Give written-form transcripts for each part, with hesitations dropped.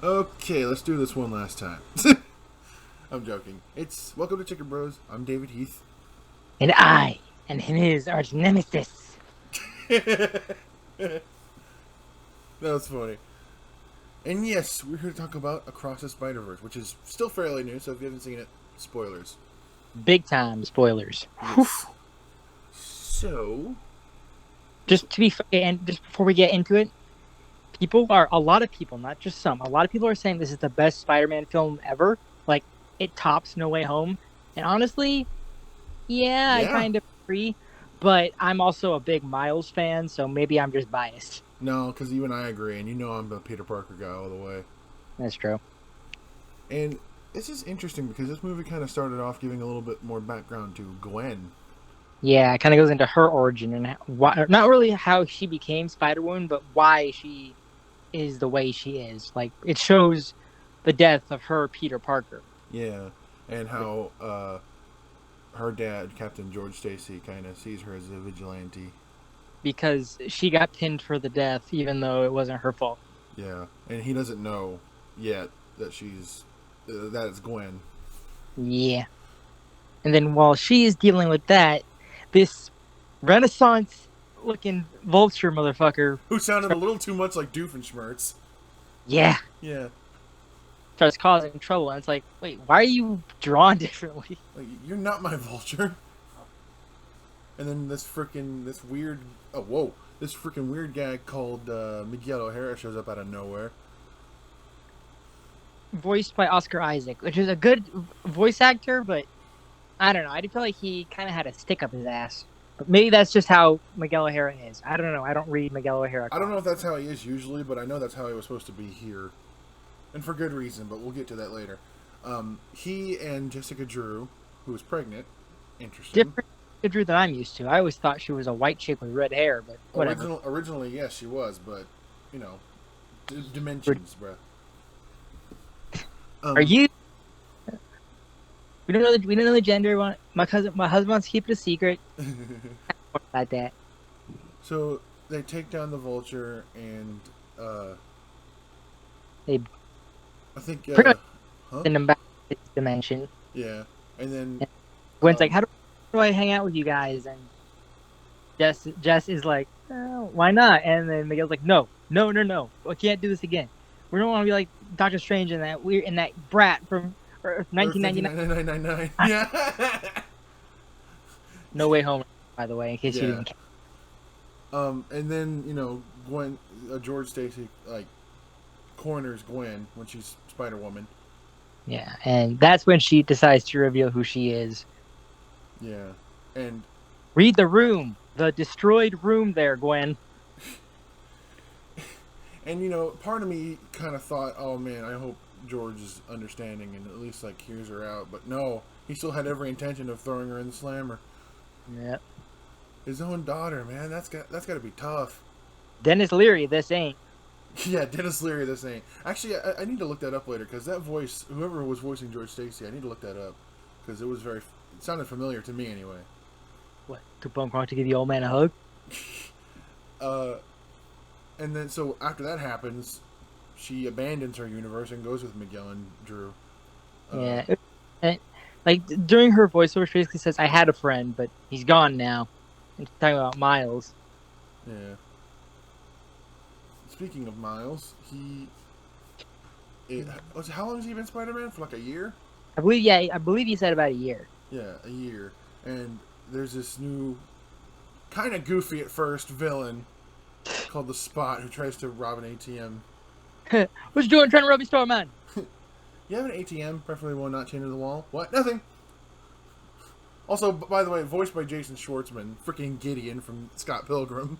Okay, let's do this one last time. I'm joking. It's Welcome to Chicken Bros. I'm David Heath. And I and him is arch nemesis. That was funny. And yes, we're here to talk about Across the Spider-Verse, which is still fairly new, so if you haven't seen it, spoilers. Big time spoilers. Yes. So, this Just to be fair, and just before we get into it, a lot of people, not just some, a lot of people are saying this is the best Spider-Man film ever. Like it tops No Way Home. And honestly, yeah, I yeah. kind of agree. But I'm also a big Miles fan, so maybe I'm just biased. No, because you and I agree, and you know I'm a Peter Parker guy all the way. That's true. And this is interesting because this movie kind of started off giving a little bit more background to Gwen. Yeah, it kind of goes into her origin and why, not really how she became Spider-Woman, but why she is the way she is. Like it shows the death of her Peter Parker. Yeah, and how her dad, Captain George Stacy, kind of sees her as a vigilante. Because she got pinned for the death, even though it wasn't her fault. Yeah, and he doesn't know yet that that it's Gwen. Yeah. And then while she is dealing with that, this Renaissance looking vulture motherfucker, Who sounded a little too much like Doofenshmirtz. yeah, Yeah, starts causing trouble. And it's like, wait, why are you drawn differently? like you're not my vulture. And then this weird, oh whoa, this freaking weird guy called Miguel O'Hara shows up out of nowhere. Voiced by Oscar Isaac, which is a good voice actor, but I don't know. I feel like he kind of had a stick up his ass. But maybe that's just how Miguel O'Hara is. I don't know. I don't read Miguel O'Hara. I don't know if that's how he is usually, but I know that's how he was supposed to be here, and for good reason. But we'll get to that later. He and Jessica Drew, who was pregnant, interesting. Different Drew than I'm used to. I always thought she was a white chick with red hair, but whatever. Originally, yes, she was, but you know, dimensions, bruh. Are Um, you? We don't know the gender. My husband wants to keep it a secret. About that. so they take down the vulture, and They I think, pretty much huh? send him back to this dimension. Yeah, and then And Gwen's like, um, "How do I hang out with you guys?" And Jess is like, "Why not?" And then Miguel's like, "No, no, no, no. I can't do this again. We don't want to be like Doctor Strange and that brat from Earth Earth 1999." 1999. Yeah, No Way Home, by the way, in case you yeah. didn't. And then Gwen, George Stacy like corners Gwen when she's Spider Woman. Yeah, and that's when she decides to reveal who she is. Yeah, and Read the room, the destroyed room there, Gwen. part of me kind of thought, oh man, I hope George is understanding and at least like hears her out. But no, he still had every intention of throwing her in the slammer. Yeah. His own daughter, man, that's got to be tough. Dennis Leary, this ain't. Yeah, Dennis Leary, this ain't. Actually, I need to look that up later because that voice, whoever was voicing George Stacy, I need to look that up because it sounded familiar to me anyway. What? To Punk Rock to give the old man a hug? Uh, and then so after that happens, she abandons her universe and goes with Miguel and Drew. Uh, Yeah. And, like during her voiceover, she basically says, "I had a friend, but he's gone now." And she's talking about Miles. yeah. Speaking of Miles, how long has he been Spider-Man? For like a year? I believe he said about a year. Yeah, a year. And there's this new, kind of goofy at first villain called the Spot who tries to rob an ATM. What you doing trying to rub me store, man? You have an ATM, preferably one not chained to the wall. What? Nothing. Also, by the way, voiced by Jason Schwartzman, freaking Gideon from Scott Pilgrim.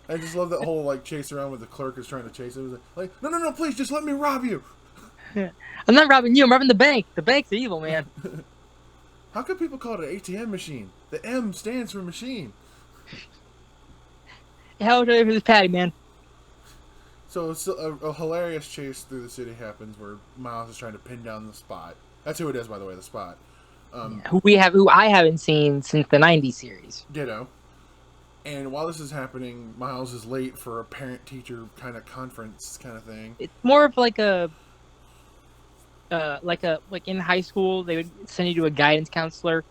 I just love that whole like chase around with the clerk is trying to chase him. Like, no, no, no, please, just let me rob you. I'm not robbing you. I'm robbing the bank. The bank's evil, man. How could people call it an ATM machine? The M stands for machine. Hell, for this patty, man. So a hilarious chase through the city happens where Miles is trying to pin down the Spot. That's who it is, by the way, the Spot. Who I haven't seen since the '90s series. Ditto. And while this is happening, Miles is late for a parent-teacher kind of conference kind of thing. It's more of like a like in high school they would send you to a guidance counselor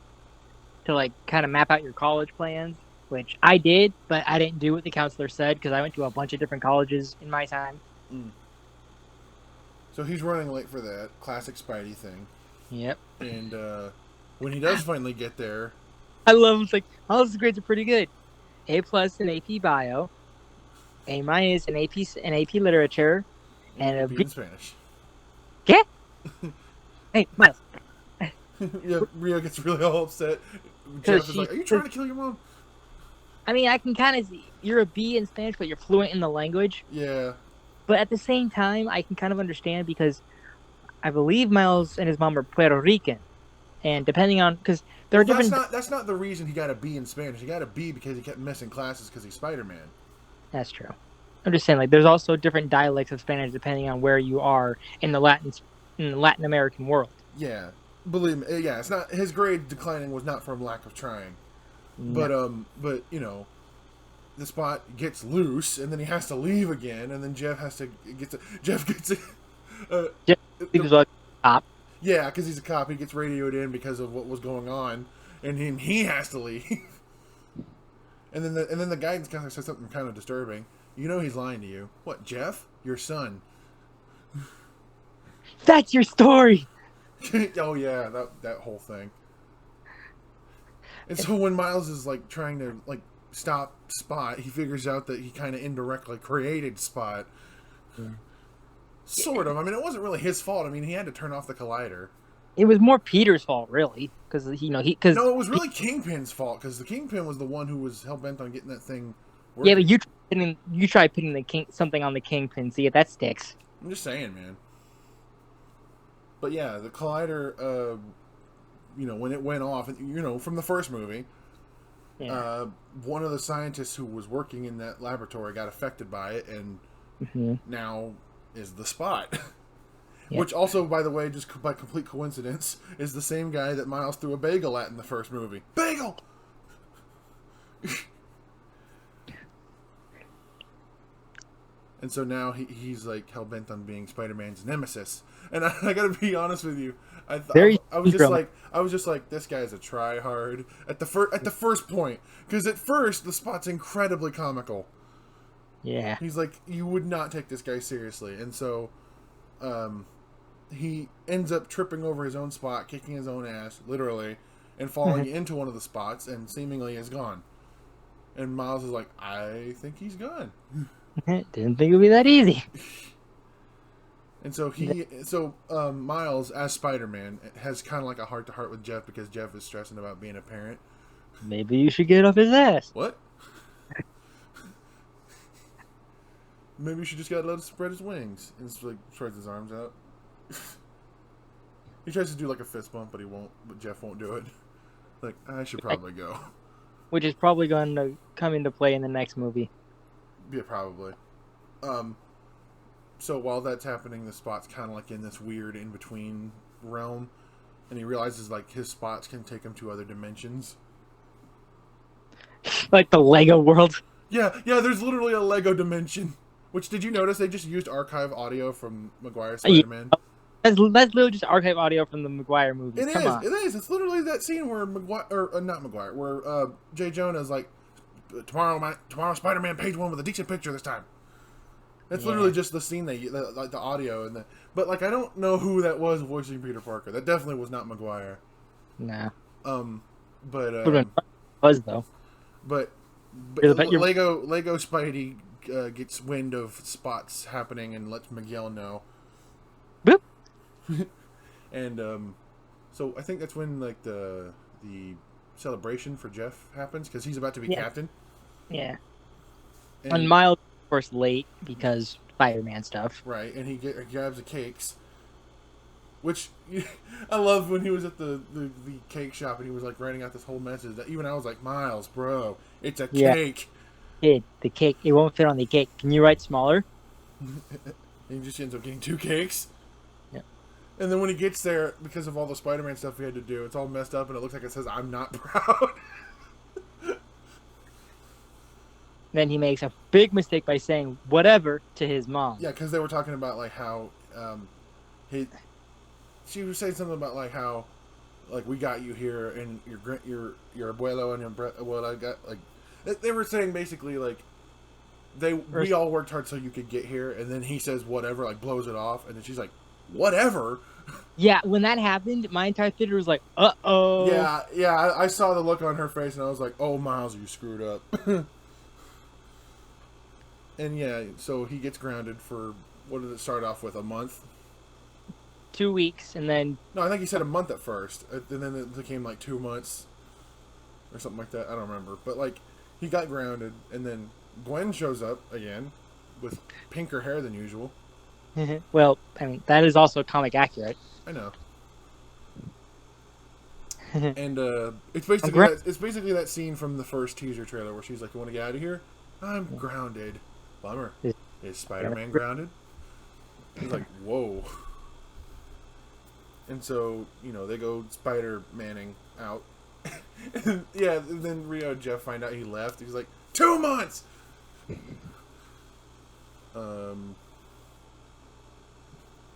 to like kind of map out your college plans, which I did, but I didn't do what the counselor said because I went to a bunch of different colleges in my time. Mm. So he's running late for that classic Spidey thing. Yep. And when he does finally get there, I love it's like all his grades are pretty good. A plus in AP Bio, A minus in AP Literature, and and a be B. in Spanish. ¿Qué? Hey, Miles. Yeah, Rio gets really all upset. Because Jeff is like, "Are you trying to kill your mom?" I mean, I can kind of see you're a B in Spanish, but you're fluent in the language. Yeah. But at the same time, I can kind of understand because I believe Miles and his mom are Puerto Rican, and depending on because there Well, are different. that's not the reason he got a B in Spanish. He got a B because he kept missing classes because he's Spider-Man. That's true. I'm just saying, like, there's also different dialects of Spanish depending on where you are in the Latin American world. Yeah. Believe me, yeah, it's not his grade declining was not from lack of trying. No. But you know, the Spot gets loose and then he has to leave again and then Jeff gets Just he was like top. yeah, because he's a cop. He gets radioed in because of what was going on, and then he has to leave. and then the guidance counselor says something kind of disturbing. You know he's lying to you. What, Jeff? Your son? That's your story. Oh yeah, that whole thing. And so when Miles is like trying to like stop Spot, he figures out that he kind of indirectly created Spot. Yeah. Sort of. I mean, it wasn't really his fault. I mean, he had to turn off the collider. It was more Peter's fault, really, because because No, it was really Kingpin's fault because the Kingpin was the one who was hell bent on getting that thing working. yeah, but you try putting something on the Kingpin, see if that sticks. I'm just saying, man. But yeah, the collider, when it went off, from the first movie, Yeah. one of the scientists who was working in that laboratory got affected by it, and now is the Spot. Yeah. Which also, by the way, just by complete coincidence, is the same guy that Miles threw a bagel at in the first movie. Bagel! And so now he's like hell bent on being Spider-Man's nemesis. And I gotta be honest with you, I was just like, this guy's a try hard at the first point, because at first the Spot's incredibly comical. Yeah. He's like, you would not take this guy seriously, and so, he ends up tripping over his own Spot, kicking his own ass, literally, and falling into one of the spots, and seemingly is gone. And Miles is like, I think he's gone. Didn't think it would be that easy. And so Miles, as Spider-Man, has kind of like a heart-to-heart with Jeff because Jeff is stressing about being a parent. Maybe you should get off his ass. What? Maybe you should just gotta let him spread his wings. And just, like, spreads his arms out. He tries to do like a fist bump, but he won't. But Jeff won't do it. Like, I should probably go. Which is probably going to come into play in the next movie. Yeah, probably. So while that's happening, the Spot's kind of like in this weird in-between realm, and he realizes like his spots can take him to other dimensions. Like the Lego world. Yeah, there's literally a Lego dimension. Which, did you notice they just used archive audio from Maguire's Spider-Man? That's literally just archive audio from the Maguire movies. It is. It's literally that scene where where J. Jonah's like, tomorrow Spider-Man page 1 with a decent picture this time. That's literally just the scene like the audio but like I don't know who that was voicing Peter Parker. That definitely was not Maguire. Nah. But was though. But Lego Spidey gets wind of Spots happening and lets Miguel know. Boop. And so I think that's when like the celebration for Jeff happens because he's about to be captain. Yeah. And Miles, of course, late because Spider-Man stuff. Right, and he grabs the cakes. Which I love when he was at the cake shop and he was like writing out this whole message that even I was like, Miles, bro, it's a cake. Kid, the cake, it won't fit on the cake. Can you write smaller? And he just ends up getting 2 cakes. Yeah. And then when he gets there, because of all the Spider-Man stuff he had to do, it's all messed up and it looks like it says, I'm not proud. Then he makes a big mistake by saying whatever to his mom. Yeah, because they were talking about like how he she was saying something about like how like we got you here and your abuelo and your abuela got like they were saying basically like we all worked hard so you could get here, and then he says whatever, like blows it off, and then she's like whatever. Yeah, when that happened, my entire theater was like, "Uh-oh." Yeah, I saw the look on her face, and I was like, "Oh, Miles, you screwed up." And yeah, so he gets grounded for what did it start off with, a month? 2 weeks, and then No, I think he said a month at first, and then it became like 2 months or something like that. I don't remember, but like he got grounded, and then Gwen shows up again with pinker hair than usual. well, I mean that is also comic accurate. I know. And it's basically that scene from the first teaser trailer where she's like, "You want to get out of here? I'm grounded. Bummer. Is Spider-Man grounded?" He's like, "Whoa." And so they go Spider-Manning out. And, yeah. And then Rio and Jeff find out he left. He's like, 2 months.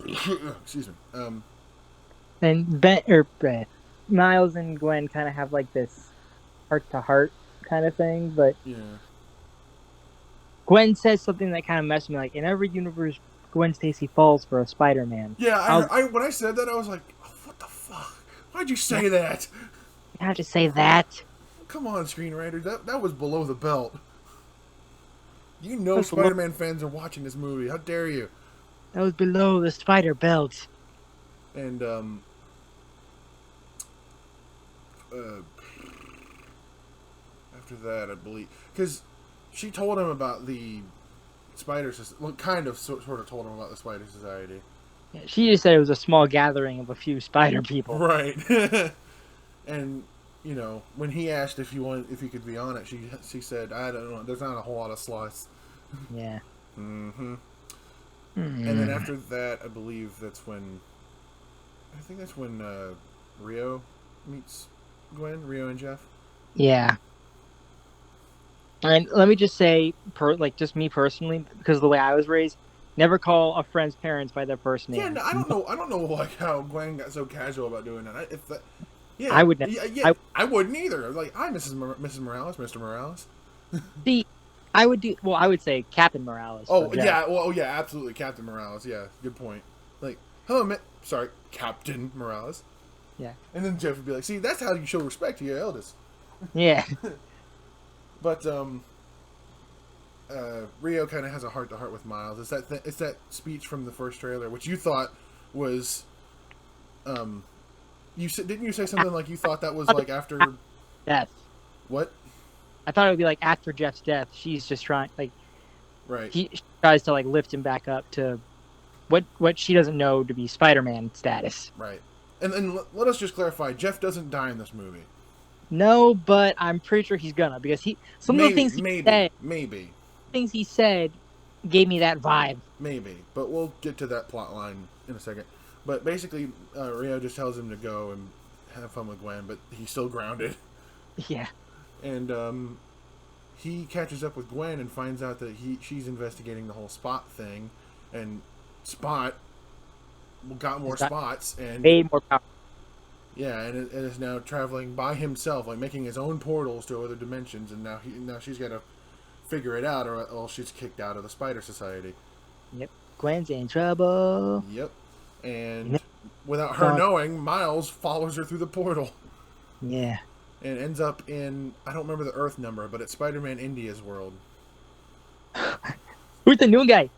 Excuse me. And Miles and Gwen kind of have like this heart-to-heart kind of thing, but Yeah. Gwen says something that kind of messed me. Like in every universe, Gwen Stacy falls for a Spider-Man. Yeah, when I said that, I was like, oh, what the fuck? Why'd you say that? You have to say that. Come on, screenwriter. That was below the belt. You know Spider-Man fans are watching this movie. How dare you? That was below the spider belt. And, after that, I believe... Because she told him about the Spider Society. Well, kind of, sort of told him about the Spider Society. Yeah, she just said it was a small gathering of a few spider people. Right. And, when he asked if he could be on it, she said, I don't know, there's not a whole lot of slots. Yeah. Mm-hmm. Mm-hmm. And then after that, I believe that's when... I think that's when Rio meets Gwen, Rio and Jeff. Yeah. And let me just say, just me personally, because of the way I was raised, never call a friend's parents by their first name. Yeah, no, I don't know, like how Gwen got so casual about doing that. I would never. Yeah, I wouldn't either. Like, hi, Mrs. Morales, Mr. Morales. See, I would do. Well, I would say Captain Morales. Oh yeah, yeah, absolutely, Captain Morales. Yeah, good point. Like, hello, Captain Morales. Yeah. And then Jeff would be like, "See, that's how you show respect to your eldest." Yeah. But Rio kind of has a heart-to-heart with Miles. It's that speech from the first trailer, which you thought was, didn't you say something like you thought that was like after death? What? I thought it would be like after Jeff's death. She's just trying, right. She tries to lift him back up to what she doesn't know to be Spider-Man status. Right. And let us just clarify: Jeff doesn't die in this movie. No, but I'm pretty sure he's gonna, because some of the things he said gave me that vibe. Maybe, but we'll get to that plot line in a second. But basically, Rio just tells him to go and have fun with Gwen, but he's still grounded. Yeah. And he catches up with Gwen and finds out that she's investigating the whole Spot thing, and Spot got more spots and way more power. Yeah, and is now traveling by himself, making his own portals to other dimensions, and now she's got to figure it out, or else she's kicked out of the Spider Society. Yep, Gwen's in trouble. Yep, and without her knowing, Miles follows her through the portal. Yeah. And ends up in, I don't remember the Earth number, but it's Spider-Man India's world. Who's the new guy?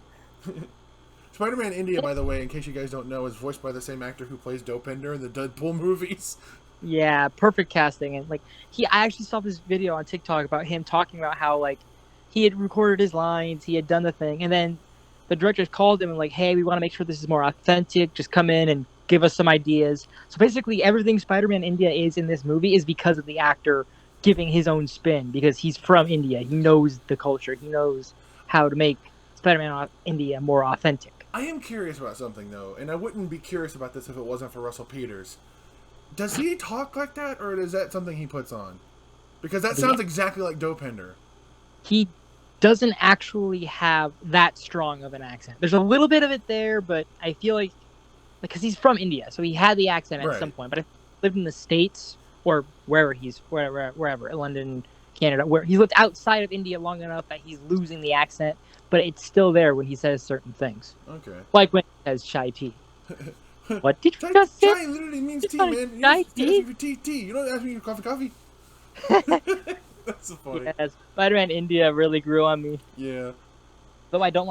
Spider-Man India, by the way, in case you guys don't know, is voiced by the same actor who plays Dopender in the Deadpool movies. Yeah, perfect casting. And I actually saw this video on TikTok about him talking about how he had recorded his lines, he had done the thing, and then the directors called him and hey, we want to make sure this is more authentic. Just come in and give us some ideas. So basically, everything Spider-Man India is in this movie is because of the actor giving his own spin, because he's from India. He knows the culture. He knows how to make Spider-Man India more authentic. I am curious about something, though, and I wouldn't be curious about this if it wasn't for Russell Peters. Does he talk like that, or is that something he puts on? Because that sounds exactly like Dopender. He doesn't actually have that strong of an accent. There's a little bit of it there, but I feel like because he's from India, so he had the accent at some Right. point. But if he lived in the States or wherever, London, Canada, where he's lived outside of India long enough that he's losing the accent, but it's still there when he says certain things, Okay. like when he says chai tea. What did you just say? Chai literally means It's tea, not a man. You chai don't ask me tea. for tea. You don't ask me for coffee. That's so funny. Yeah, Spider-Man India really grew on me. Yeah. Though I don't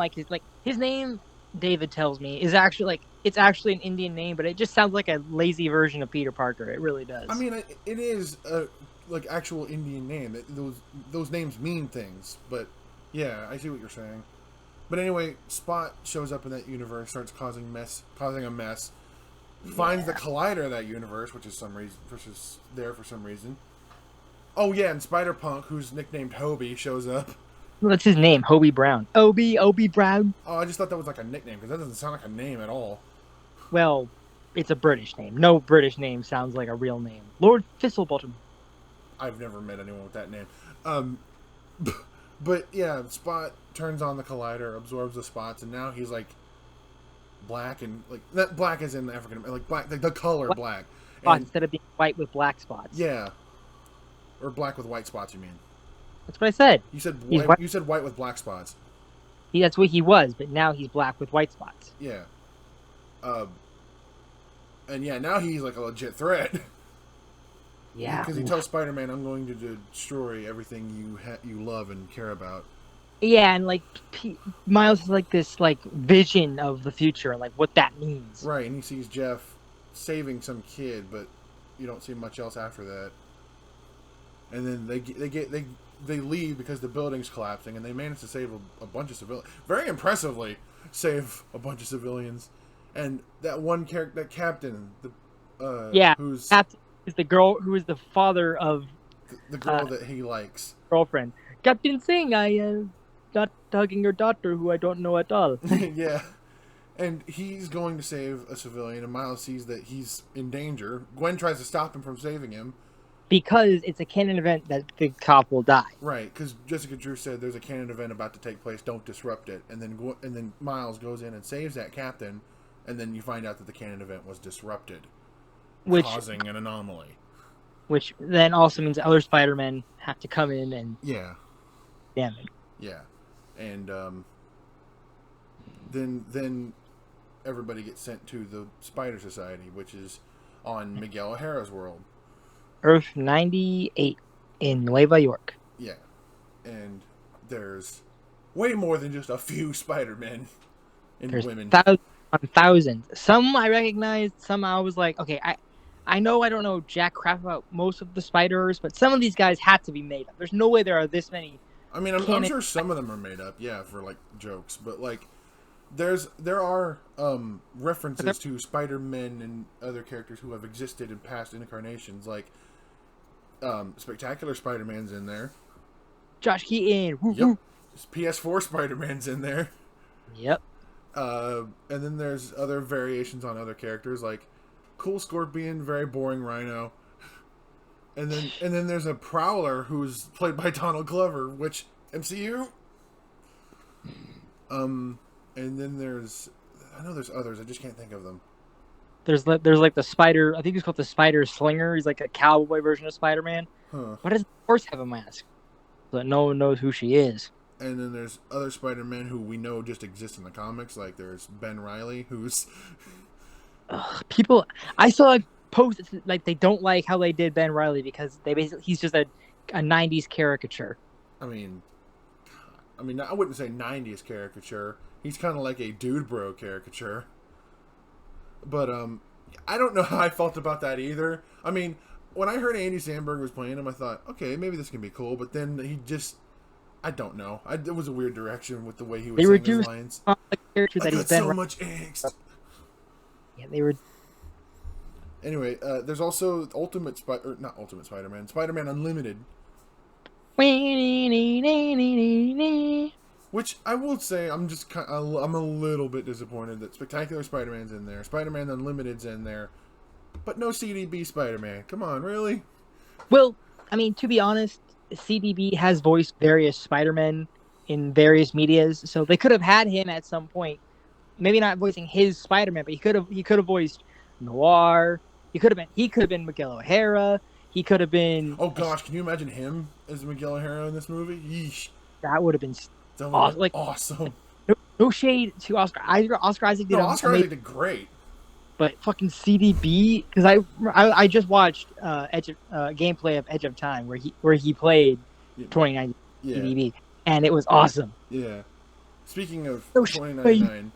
his name. David tells me is actually it's actually an Indian name, but it just sounds like a lazy version of Peter Parker. It really I does. mean, it is a like actual Indian name. Those names mean things, but yeah, I see what you're saying. But anyway, Spot shows up in that universe, starts causing a mess. Finds the collider of that universe, which is there for some reason. Oh yeah, and Spider Punk, who's nicknamed Hobie, shows up. What's his name? Hobie Brown. Obi Brown. Oh, I just thought that was like a nickname because that doesn't sound like a name at all. Well, it's a British name. No British name sounds like a real name. Lord Thistlebottom. I've never met anyone with that name. Um, but yeah, Spot turns on the collider, absorbs the spots, and now he's like black and like that black is in African, like black, like the color Black black, spots and instead of being white with black spots. yeah, or black with white spots. You mean? That's what I said. You said He's white. white. You said white with black spots. That's what he was, but now he's black with white spots. Yeah. Uh, and yeah, now he's like a legit threat. Yeah. Because he tells Spider-Man, "I'm going to destroy everything you love and care about." Yeah, and Miles has this vision of the future and what that means. Right, and he sees Jeff saving some kid, but you don't see much else after that. And then they leave because the building's collapsing, and they manage to save a bunch of civilians. Very impressively, save a bunch of civilians. And that one character, that captain, who's Captain is the girl who is the father of the girl that he likes. Girlfriend. Captain Singh, I not hugging your daughter who I don't know at all. Yeah. And he's going to save a civilian, and Miles sees that he's in danger. Gwen tries to stop him from saving him. Because it's a canon event that the cop will die. Right, because Jessica Drew said there's a canon event about to take place, don't disrupt it. And then Miles goes in and saves that captain, and then you find out that the canon event was disrupted, causing an anomaly. Which then also means other Spider-Men have to come in and damn it. Yeah. And then everybody gets sent to the Spider Society, which is on Miguel O'Hara's world. Earth 98 in Nueva York. Yeah. And there's way more than just a few Spider-Men and There's women. Thousands. Some I recognized, some I was like, okay, I know I don't know jack crap about most of the Spiders, but some of these guys had to be made up. There's no way there are this many. I mean, I'm sure some of them are made up, yeah, for jokes, but there are references to Spider-Men and other characters who have existed in past incarnations, like Spectacular Spider-Man's in there. Josh Keaton. Yep. PS4 Spider-Man's in there. Yep. And then there's other variations on other characters, like Cool Scorpion, very boring Rhino. And then there's a Prowler who's played by Donald Glover, which MCU. And then I know there's others, I just can't think of them. There's the Spider. I think he's called the Spider Slinger. He's like a cowboy version of Spider-Man. Huh. Why does the horse have a mask? So that no one knows who she is. And then there's other Spider-Men who we know just exist in the comics. Like there's Ben Reilly, who's people. I saw a post like they don't like how they did Ben Reilly because he's just a '90s caricature. I mean, I wouldn't say '90s caricature. He's kind of like a dude bro caricature. But I don't know how I felt about that either. I mean, when I heard Andy Samberg was playing him, I thought, okay, maybe this can be cool. But then he just, I don't know. It was a weird direction with the way he was saying his lines. The character I that got so much angst. Yeah, they were. Anyway, there's also not Ultimate Spider-Man, Spider-Man Unlimited. Which I will say, I'm a little bit disappointed that Spectacular Spider-Man's in there, Spider-Man Unlimited's in there, but no CDB Spider-Man. Come on, really? Well, I mean, to be honest, CDB has voiced various Spider-Men in various medias. So they could have had him at some point. Maybe not voicing his Spider-Man, but he could have voiced Noir. He could have been Miguel O'Hara. He could have been. Oh gosh, can you imagine him as Miguel O'Hara in this movie? Yeesh, That would have been that would have awesome. been Like awesome. no shade to Oscar. Oscar Isaac did No, Oscar amazing, Isaac did great. but fucking CDB, because I just watched gameplay of Edge of Time where he played 2099 Yeah, CDB, and it was awesome. yeah. Speaking of No 2099,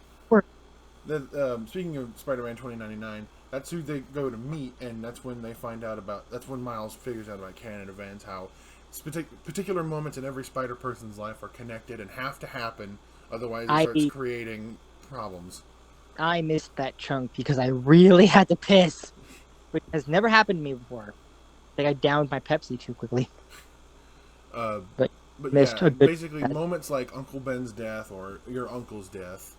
speaking of Spider-Man 2099, that's who they go to meet, and that's when they find out about. That's when Miles figures out about canon events, how particular moments in every Spider person's life are connected and have to happen, otherwise it starts creating problems. I missed that chunk because I really had to piss, which has never happened to me before. Like I downed my Pepsi too quickly. But yeah, basically moments like Uncle Ben's death or your uncle's death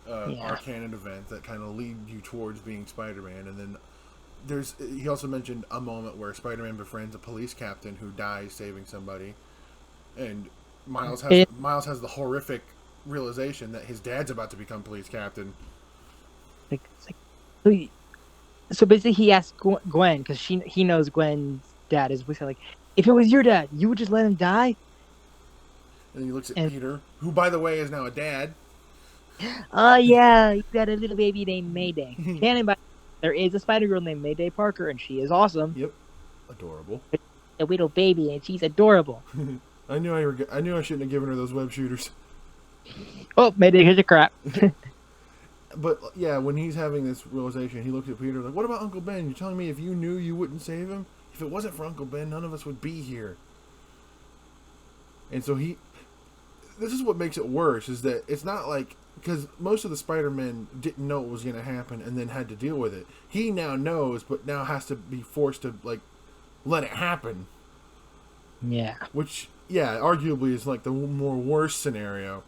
are canon events that kind of lead you towards being Spider-Man. And then he also mentioned a moment where Spider-Man befriends a police captain who dies saving somebody, and Miles has the horrific realization that his dad's about to become police captain. So basically, he asked Gwen because he knows Gwen's dad is like, if it was your dad, you would just let him die. And he looks at Peter, who, by the way, is now a dad. Oh yeah, you got a little baby named Mayday. There is a Spider Girl named Mayday Parker, and she is awesome. Yep, adorable. A little baby, and she's adorable. I knew I shouldn't have given her those web shooters. Oh, Mayday, here's a crap. But yeah, when he's having this realization, he looks at Peter like, "What about Uncle Ben? You're telling me if you knew you wouldn't save him? If it wasn't for Uncle Ben, none of us would be here." And so this is what makes it worse, is that it's not like, because most of the Spider-Men didn't know what was going to happen and then had to deal with it. He now knows, but now has to be forced to like let it happen. Yeah. Which, yeah, arguably is like the more worse scenario.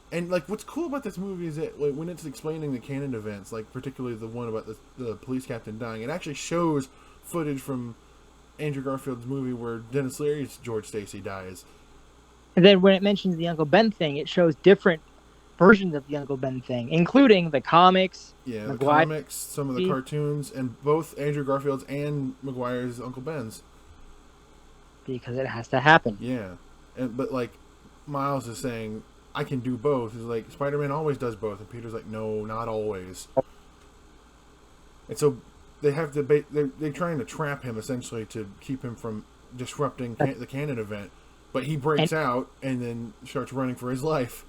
And like, what's cool about this movie is that like, when it's explaining the canon events, like particularly the one about the police captain dying, it actually shows footage from Andrew Garfield's movie where Dennis Leary's George Stacy dies. And then when it mentions the Uncle Ben thing, it shows different versions of the Uncle Ben thing, including the comics. Yeah, the comics, some of the cartoons, and both Andrew Garfield's and Maguire's Uncle Ben's. Because it has to happen. Yeah, but like Miles is saying, I can do both. He's like, Spider-Man always does both, and Peter's like, no, not always. And so they have to they're trying to trap him essentially to keep him from disrupting the canon event, but he breaks out and then starts running for his life.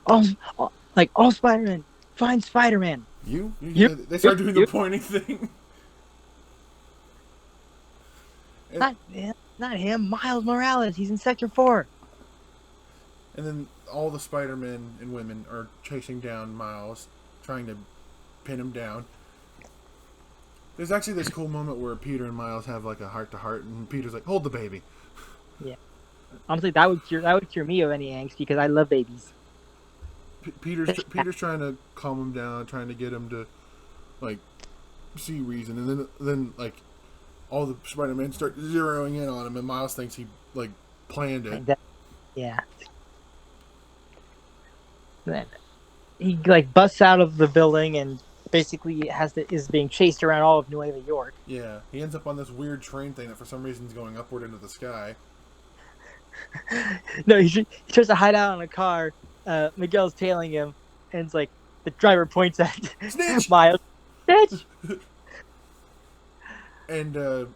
All Spider-Man, find Spider-Man. They start doing the pointing thing. Not him. Miles Morales. He's in Sector 4. And then all the Spider-Men and women are chasing down Miles, trying to pin him down. There's actually this cool moment where Peter and Miles have like a heart-to-heart, and Peter's like, "Hold the baby." Yeah, honestly, that would cure me of any angst because I love babies. Peter's trying to calm him down, trying to get him to like see reason, and then like all the Spider-Men start zeroing in on him, and Miles thinks he like planned it. Yeah. Then he like busts out of the building and basically is being chased around all of Nueva York. Yeah, he ends up on this weird train thing that for some reason is going upward into the sky. No, he tries to hide out on a car. Miguel's tailing him, and it's like the driver points at Snitch! Miles. Snitch! And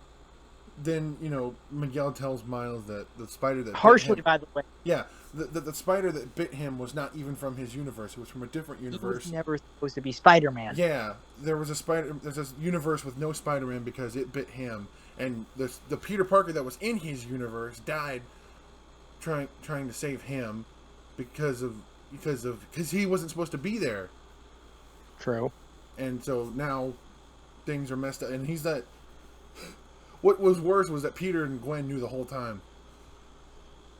then, Miguel tells Miles that the spider that harshly, bit him, by the way. Yeah, the spider that bit him was not even from his universe. It was from a different universe. He was never supposed to be Spider-Man. Yeah, there's a universe with no Spider-Man because it bit him. And the Peter Parker that was in his universe died trying to save him because he wasn't supposed to be there. True. And so now things are messed up. And he's that... What was worse was that Peter and Gwen knew the whole time.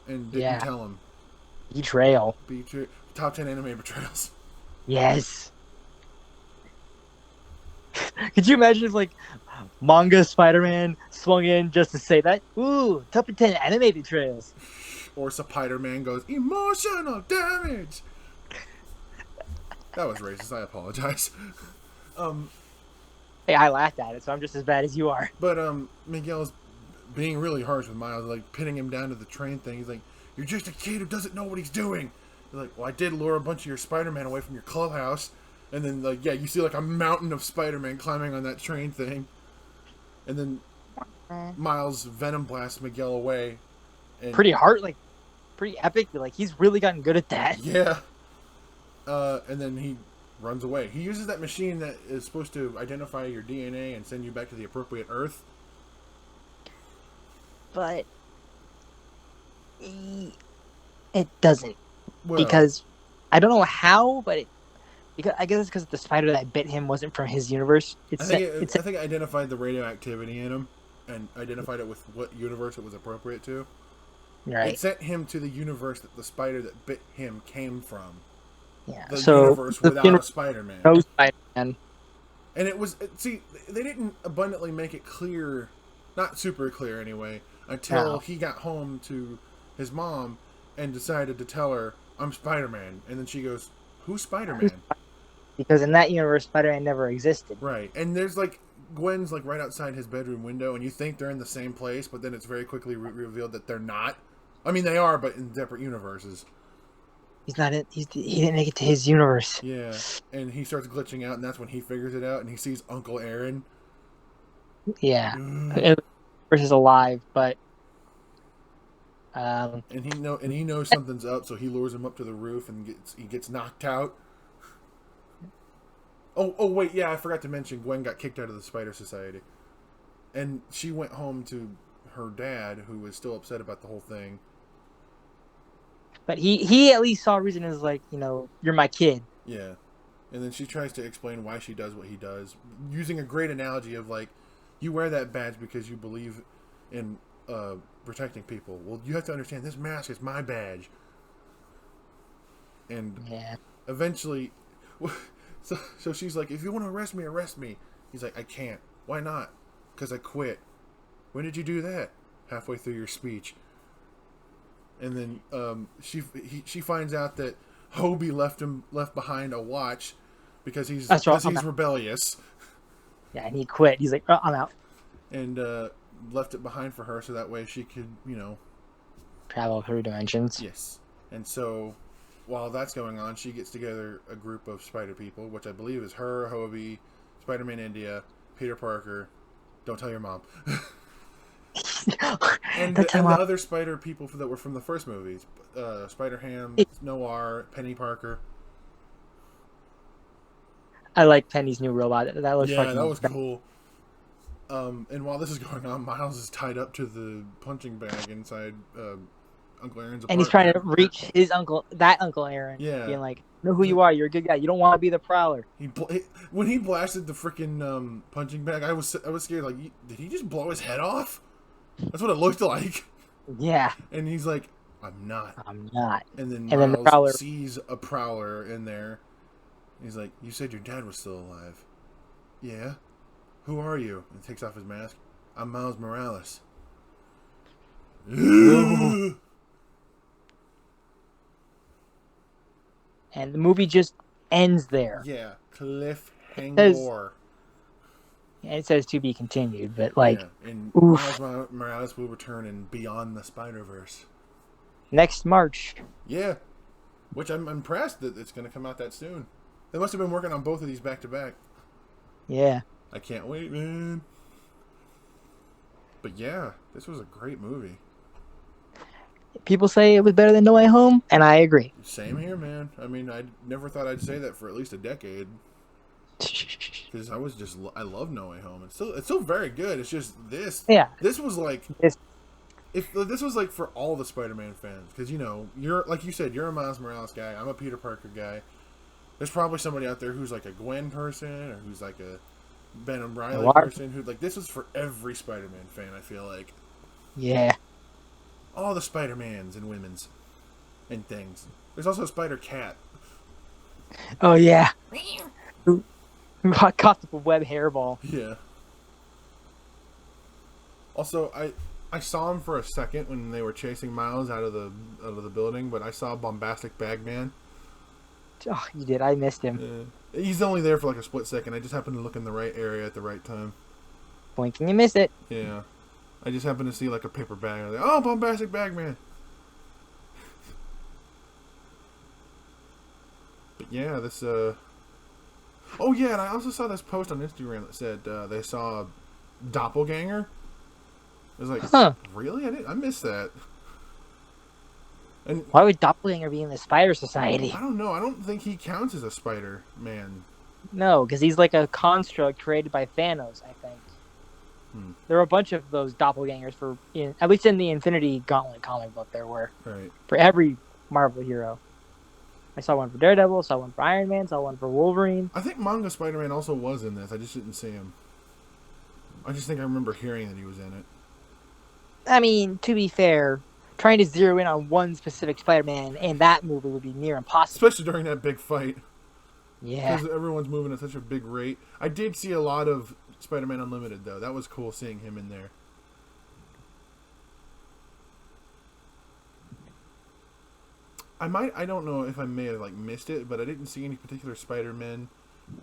And didn't tell him. Betrayal. Top 10 anime betrayals. Yes. Could you imagine if, like, manga Spider-Man swung in just to say that? Ooh, top 10 anime betrayals. or Spider-Man goes, emotional damage. That was racist. I apologize. Hey, I laughed at it, so I'm just as bad as you are. But Miguel's being really harsh with Miles, like pinning him down to the train thing. He's like, "You're just a kid who doesn't know what he's doing." He's like, "Well, I did lure a bunch of your Spider-Man away from your clubhouse." And then, like, yeah, you see like a mountain of Spider-Man climbing on that train thing. And then Miles Venom blasts Miguel away. And, pretty hard, like pretty epic. Like he's really gotten good at that. Yeah. And then he runs away. He uses that machine that is supposed to identify your DNA and send you back to the appropriate Earth. But it doesn't, Well, because I don't know how, but because I guess it's because the spider that bit him wasn't from his universe. I think it identified the radioactivity in him and identified it with what universe it was appropriate to. right. It sent him to the universe that the spider that bit him came from. Yeah. The so universe without a Spider-Man. No Spider-Man. And it was, see, they didn't abundantly make it clear, not super clear anyway, until he got home to his mom and decided to tell her, "I'm Spider-Man." And then she goes, "Who's Spider-Man?" Because in that universe, Spider-Man never existed. Right. And there's like, Gwen's like right outside his bedroom window, and you think they're in the same place, but then it's very quickly revealed that they're not. I mean, they are, but in separate universes. He's not in, he didn't make it to his universe. Yeah. And he starts glitching out, and that's when he figures it out, and he sees Uncle Aaron. Yeah. Versus alive, but and he knows something's up, so he lures him up to the roof and he gets knocked out. Oh wait, yeah, I forgot to mention Gwen got kicked out of the Spider Society. And she went home to her dad, who was still upset about the whole thing. But he at least saw a reason, is like, you're my kid. Yeah. And then she tries to explain why she does what he does, using a great analogy of like, you wear that badge because you believe in protecting people. Well, you have to understand, this mask is my badge. And eventually, so she's like, "If you want to arrest me, arrest me." He's like, "I can't." "Why not?" "Because I quit." "When did you do that?" "Halfway through your speech." And then she finds out that Hobie left behind a watch because he's rebellious. Yeah, and he quit. He's like, "Oh, I'm out." And left it behind for her so that way she could, travel through dimensions. Yes. And so while that's going on, she gets together a group of Spider people, which I believe is her, Hobie, Spider-Man India, Peter Parker. Don't tell your mom. and the other Spider people that were from the first movies. Spider-Ham, Noir, Penny Parker. I like Penny's new robot. That looks that was cool. And while this is going on, Miles is tied up to the punching bag inside Uncle Aaron's apartment. And he's trying to reach Uncle Aaron. Yeah. Being like, "Know who you are. You're a good guy. You don't want to be the Prowler." When he blasted the freaking punching bag, I was scared. Like, did he just blow his head off? That's what it looked like. Yeah. And he's like, "I'm not." And then the Prowler sees a Prowler in there. He's like, "You said your dad was still alive." "Yeah." "Who are you?" And takes off his mask. "I'm Miles Morales." And the movie just ends there. Yeah, cliffhanger. And it says to be continued, but like, and Miles Morales will return in Beyond the Spider-Verse next March. Yeah, which I'm impressed that it's going to come out that soon. They must have been working on both of these back to back. Yeah, I can't wait, man. But yeah, this was a great movie. People say it was better than No Way Home, and I agree. Same here, man. I mean, I never thought I'd say that for at least a decade. Because I love No Way Home. It's still very good. It's just this. Yeah. This was like, if this was like for all the Spider-Man fans, because you're like you said, you're a Miles Morales guy. I'm a Peter Parker guy. There's probably somebody out there who's like a Gwen person or who's like a Ben and Riley person who like this was for every Spider-Man fan. I feel like. Yeah. All the Spider-Mans and women's and things. There's also a Spider-Cat. Oh yeah. Who caught the web hairball. Yeah. Also, I saw him for a second when they were chasing Miles out of the building, but I saw Bombastic Bagman. Oh, you did. I missed him. He's only there for like a split second. I just happened to look in the right area at the right time. Blink and you missed it. Yeah. I just happened to see like a paper bag. I was like, oh, Bombastic Bagman. But yeah, this oh yeah, and I also saw this post on Instagram that said they saw a doppelganger. I was like, huh? Really? I missed that. And why would Doppelganger be in the Spider Society? I don't know. I don't think he counts as a Spider-Man. No, because he's like a construct created by Thanos, I think. There are a bunch of those doppelgangers at least in the Infinity Gauntlet comic book. There were for every Marvel hero. I saw one for Daredevil, saw one for Iron Man, saw one for Wolverine. I think manga Spider-Man also was in this. I just didn't see him. I just think I remember hearing that he was in it. I mean, to be fair, trying to zero in on one specific Spider-Man in that movie would be near impossible. Especially during that big fight. Yeah. Because everyone's moving at such a big rate. I did see a lot of Spider-Man Unlimited, though. That was cool seeing him in there. I don't know if I may have missed it, but I didn't see any particular Spider-Men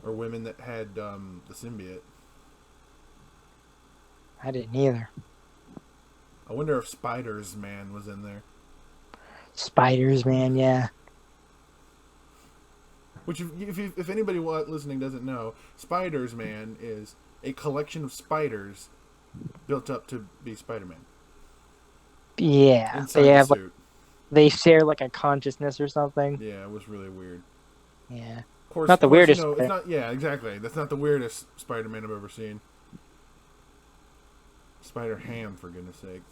or women that had the symbiote. I didn't either. I wonder if Spiders Man was in there. Spiders Man, yeah. Which, if anybody listening doesn't know, Spiders Man is a collection of spiders built up to be Spider-Man. Yeah, inside the suit. They share a consciousness or something. Yeah, it was really weird. Yeah, of course, not the weirdest. It's not. Yeah, exactly. That's not the weirdest Spider-Man I've ever seen. Spider-Ham, for goodness sake.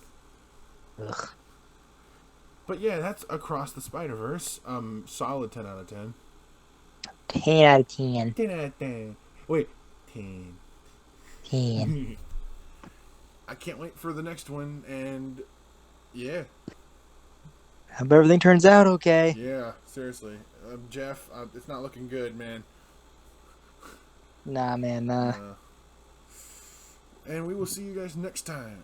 Ugh. But yeah, that's Across the Spider-Verse. Solid 10 out of 10. 10 out of 10. 10 out of 10. Wait, 10. 10. I can't wait for the next one, and yeah. I hope everything turns out okay. Yeah, seriously. Jeff, it's not looking good, man. Nah, man, nah. And we will see you guys next time.